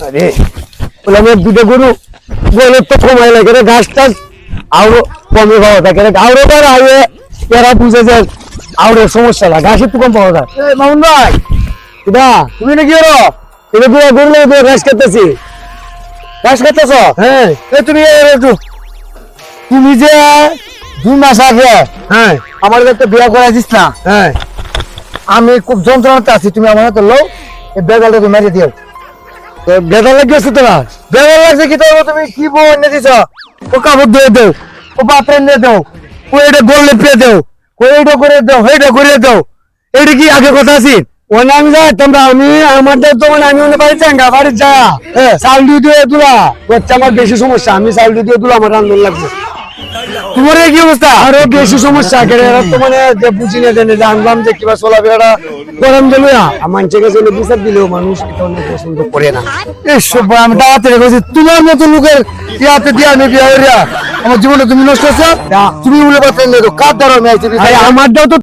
আরে বলে আমি দুটো গরু বলে তো সময় লাগে রে, ঘাস টাস আরো কমে পাওয়া থাকে রে, আরো বার আগে এরা বুঝে যায় আরো সমস্যা না, ঘাস একটু কম পাওয়া যায়। মামুন ভাই কিবা তুমি নাকি ওরো এটা দুটো গরু লাগে ঘাস খেতেছি। ঘাস খেতেছ? হ্যাঁ। তুমি একটু তুমি যে 2 মাস আগে হ্যাঁ আমার একটা বিয়ে করা দিস না, হ্যাঁ আমি খুব যন্ত্রণাতে আছি, তুমি আমার হাতে লো এই বেগালটা তুমি মেরে দিও। বেগাল লাগিয়েছে তোমার? বেগাল লাগছে কি তোর? তুমি কি বউ এনে দিছ? ও কাপড় ধুয়ে দেও, ও বাপরে এনে দেও, ও এটা গোল পেয়ে দেও, ও এইটা করে দেও, এইটা করে দেও, এইটা কি আগে কথা আছি? ও নাম যায় তোমরা, আমি আমার তো মানে আমি অন্য বাড়ি চাঙ্গা বাড়ি যা চাল দিয়ে তুলা হচ্ছে আমার বেশি সমস্যা, আমি চাল দিয়ে তুলা আমার রান্না লাগবে। তোমার কি অবস্থা? আরো বেশি সমস্যা তো মানে যে বুঝি না জেনে জানলাম যে কিবা চলাফেরাটা গরম জলুয়া মানুষকে চলে বিচার দিলেও মানুষ এটা অনেক পছন্দ করে না। এসব আমি দাঁড়াতে রেখেছি তোমার মতো লোকের ইয়াতে দিয়ে আমি বিয়ে হইয়া আমার জীবনে তুমি নষ্ট হচ্ছে, তুমি বলে কথা কার দ্বারা আমি আইছি আমারটাও তো